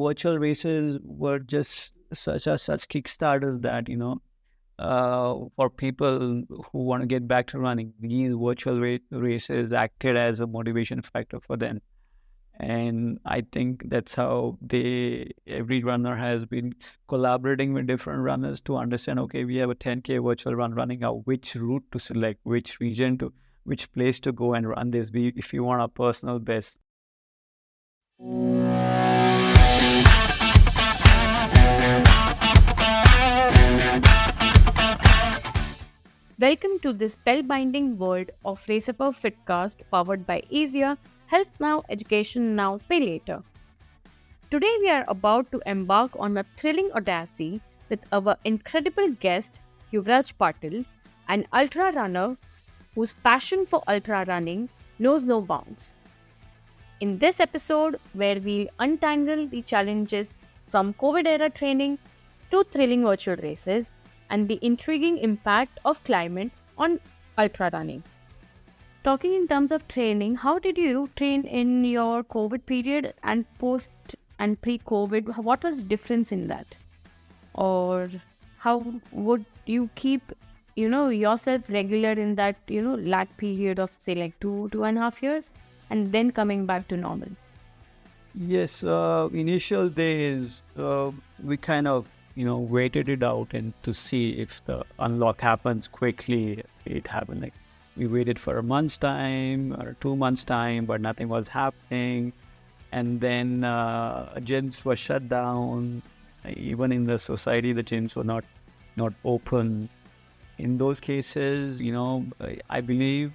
virtual races were just such kickstarters that, for people who want to get back to running, these virtual races acted as a motivation factor for them. And I think that's how every runner has been collaborating with different runners to understand, okay, we have a 10K virtual run running out, which route to select, which region to, which place to go and run this, if you want a personal best. Welcome to this spellbinding world of Above FitCast powered by Easier, Health Now, Education Now, Pay Later. Today we are about to embark on a thrilling odyssey with our incredible guest Yuvaraj Patil, an ultra runner whose passion for ultra running knows no bounds. In this episode, where we'll untangle the challenges from COVID-era training to thrilling virtual races and the intriguing impact of climate on ultra running. Talking in terms of training, how did you train in your COVID period and post and pre-COVID? What was the difference in that? Or how would you keep, yourself regular in that, lag period of say like 2.5 years and then coming back to normal? Yes, initial days, we kind of, waited it out and to see if the unlock happens quickly. It happened like we waited for a month's time or 2 months' time, but nothing was happening. And then gyms were shut down. Even in the society, the gyms were not open. In those cases, I believe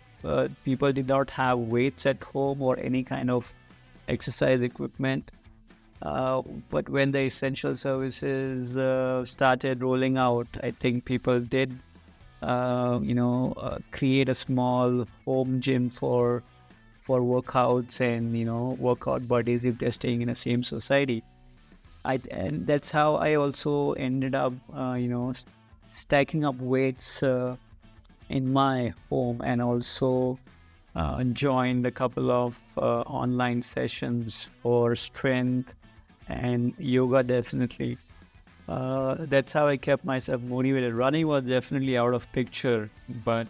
people did not have weights at home or any kind of exercise equipment. But when the essential services started rolling out, I think people did, create a small home gym for workouts and, workout buddies if they're staying in the same society. And that's how I also ended up, stacking up weights in my home, and also joined a couple of online sessions for strength and yoga, definitely. That's how I kept myself motivated. Running was definitely out of picture, but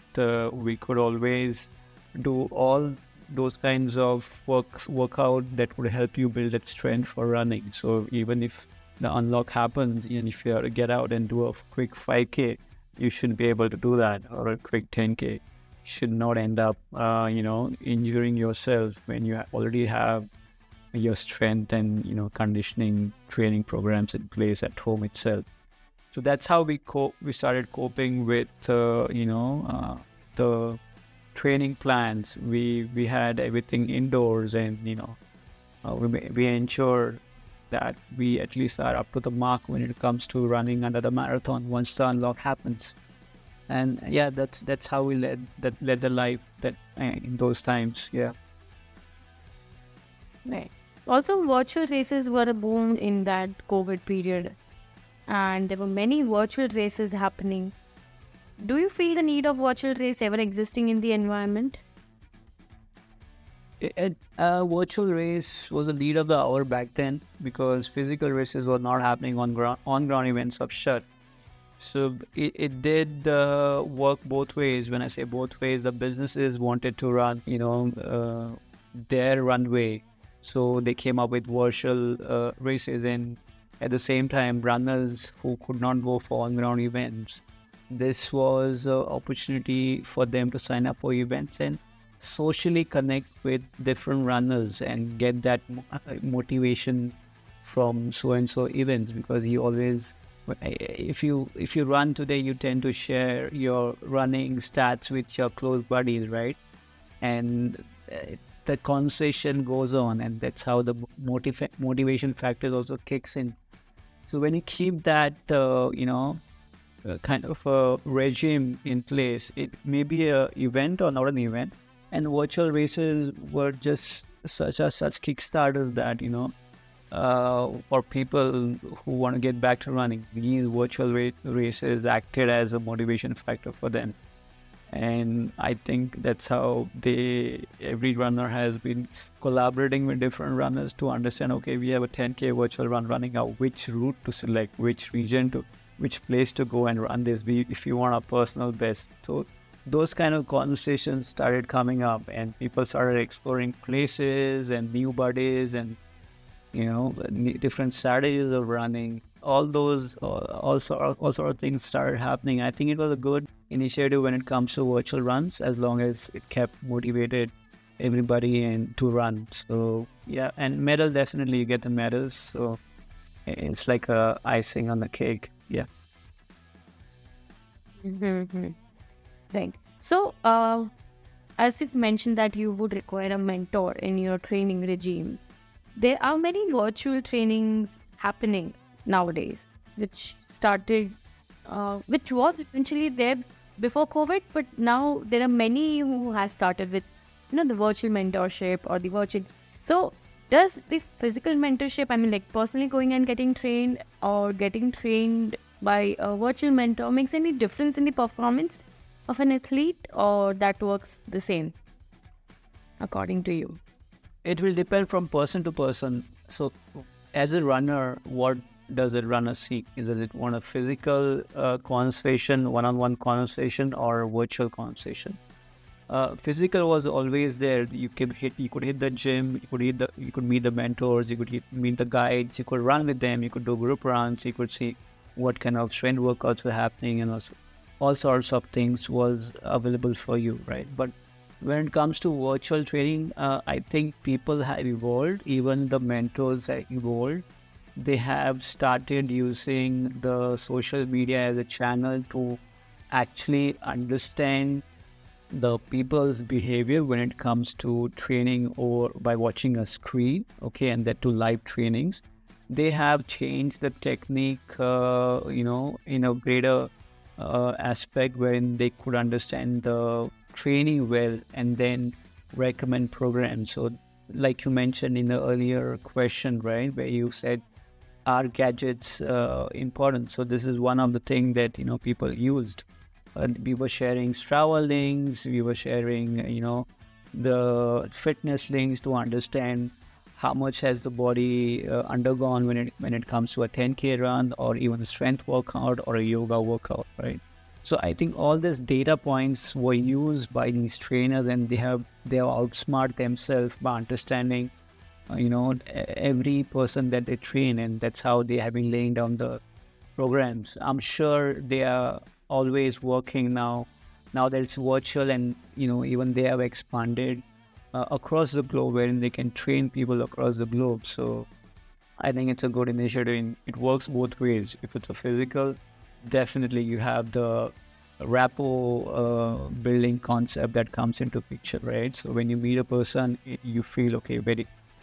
we could always do all those kinds of workout that would help you build that strength for running. So even if the unlock happens, and if you have to get out and do a quick 5K, you should be able to do that, or a quick 10K. Should not end up, injuring yourself when you already have your strength and, conditioning training programs in place at home itself. So that's how we started coping with, the training plans. We had everything indoors, and, we ensure that we at least are up to the mark when it comes to running another marathon once the unlock happens. And yeah, that's how we led the life that in those times. Yeah. Right. Also, virtual races were a boom in that COVID period, and there were many virtual races happening. Do you feel the need of virtual race ever existing in the environment? Virtual race was the lead of the hour back then, because physical races were not happening on ground events of shut. So it did work both ways. When I say both ways, the businesses wanted to run, their runway. So they came up with virtual races, and at the same time, runners who could not go for on-ground events, this was an opportunity for them to sign up for events and socially connect with different runners and get that motivation from so-and-so events. Because you always, if you run today, you tend to share your running stats with your close buddies, right? And the conversation goes on, and that's how the motivation factor also kicks in. So when you keep that, kind of a regime in place, it may be an event or not an event. And virtual races were just such kickstarters that, for people who want to get back to running, these virtual races acted as a motivation factor for them. And I think that's how every runner has been collaborating with different runners to understand, okay, we have a 10K virtual run running out, which route to select, which region to, which place to go and run this, if you want a personal best. So those kind of conversations started coming up, and people started exploring places and new buddies and different strategies of running. All those all sort of things started happening. I think it was a good initiative when it comes to virtual runs, as long as it kept motivated everybody and to run. So yeah, and medal, definitely you get the medals. So it's like a icing on the cake. Yeah. Mm-hmm. Right. So, as you've mentioned that you would require a mentor in your training regime, there are many virtual trainings happening nowadays, which started, which was eventually there before COVID, but now there are many who has started with, the virtual mentorship or the virtual. So, does the physical mentorship, I mean, like personally going and getting trained or getting trained by a virtual mentor, makes any difference in the performance of an athlete, or that works the same according to you? It will depend from person to person. So as a runner, what does a runner seek? Does it want a physical conversation, one-on-one conversation, or a virtual conversation? Physical was always there. You could hit the gym, you could meet the mentors, you could meet the guides, you could run with them, you could do group runs, you could see what kind of strength workouts were happening, and also all sorts of things was available for you, right? But when it comes to virtual training, I think people have evolved. Even the mentors have evolved. They have started using the social media as a channel to actually understand the people's behavior when it comes to training or by watching a screen, okay, and that to live trainings. They have changed the technique, in a greater aspect wherein they could understand the training well and then recommend programs. So like you mentioned in the earlier question, right, where you said, are gadgets important? So this is one of the things that people used. We were sharing Strava links, we were sharing the fitness links to understand how much has the body undergone when it comes to a 10K run, or even a strength workout or a yoga workout, right? So I think all these data points were used by these trainers, and they have outsmart themselves by understanding every person that they train, and that's how they have been laying down the programs. I'm sure they are always working now that it's virtual, and even they have expanded across the globe, wherein they can train people across the globe. So I think it's a good initiative. It works both ways. If it's a physical, definitely you have the rapport building concept that comes into picture, right? So when you meet a person, you feel okay,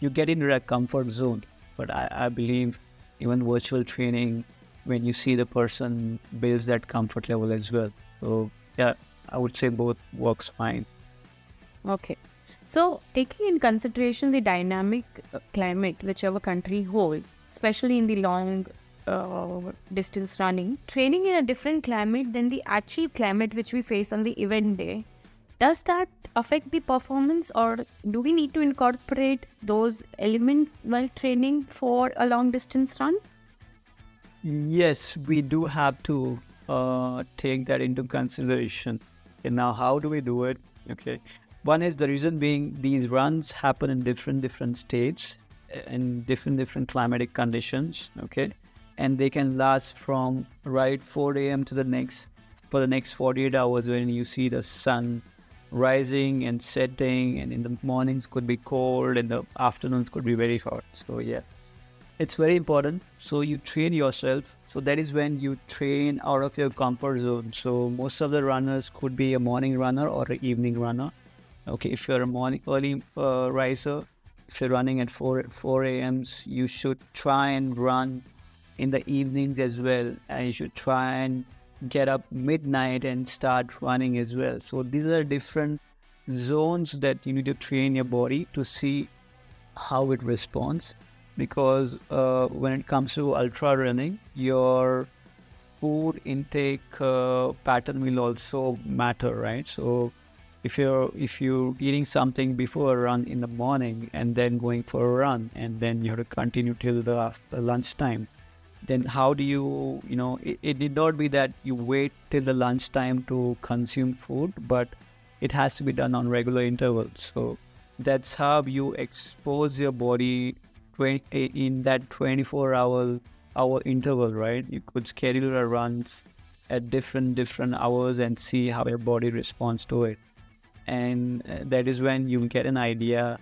you get into that comfort zone. But I believe even virtual training, when you see the person, builds that comfort level as well. So yeah, I would say both works fine. Okay. So, taking in consideration the dynamic climate which our country holds, especially in the long distance running, training in a different climate than the actual climate which we face on the event day, does that affect the performance, or do we need to incorporate those elements while training for a long distance run? Yes, we do have to take that into consideration. And now, how do we do it? Okay. One is the reason being these runs happen in different states, in different climatic conditions, okay? And they can last from 4 a.m. to the next 48 hours, when you see the sun rising and setting, and in the mornings could be cold and the afternoons could be very hot. So yeah, it's very important. So you train yourself. So that is when you train out of your comfort zone. So most of the runners could be a morning runner or an evening runner. Okay, if you're a morning early riser, if you're running at 4 a.m., you should try and run in the evenings as well, and you should try and get up midnight and start running as well. So these are different zones that you need to train your body to see how it responds, because when it comes to ultra running, your food intake pattern will also matter, right? So if you're eating something before a run in the morning and then going for a run and then you have to continue till the after lunchtime, then how do it did not be that you wait till the lunchtime to consume food, but it has to be done on regular intervals. So that's how you expose your body in that 24-hour interval, right? You could schedule your runs at different hours and see how your body responds to it. And that is when you get an idea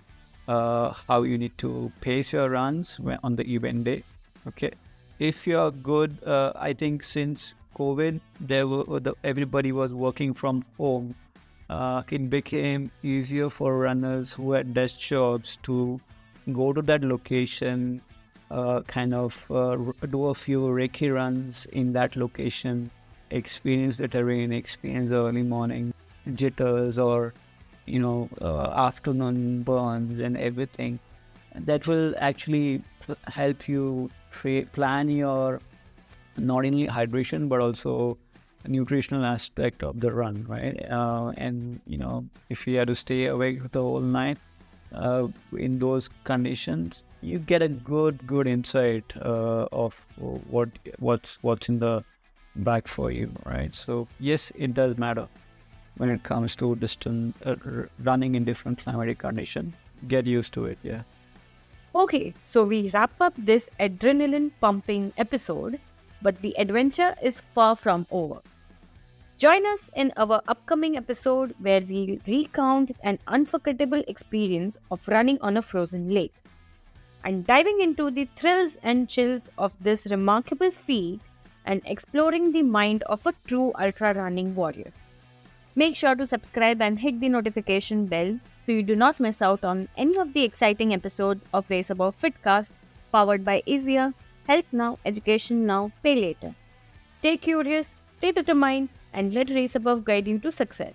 how you need to pace your runs on the event day. Okay, if you're good, I think since COVID, everybody was working from home. It became easier for runners who had desk jobs to go to that location, do a few recce runs in that location, experience the terrain, experience the early morning jitters, or afternoon burns and everything. That will actually help you plan your not only hydration but also nutritional aspect of the run, right? And if you have to stay awake the whole night in those conditions, you get a good insight of what's in the bag for you, right? So yes, it does matter when it comes to distance running in different climatic conditions. Get used to it. Yeah. Okay, so we wrap up this adrenaline pumping episode, but the adventure is far from over. Join us in our upcoming episode where we'll recount an unforgettable experience of running on a frozen lake and diving into the thrills and chills of this remarkable feat and exploring the mind of a true ultra running warrior. Make sure to subscribe and hit the notification bell so you do not miss out on any of the exciting episodes of Race Above FitCast, powered by Easier, Health Now, Education Now, Pay Later. Stay curious, stay determined, and let Race Above guide you to success.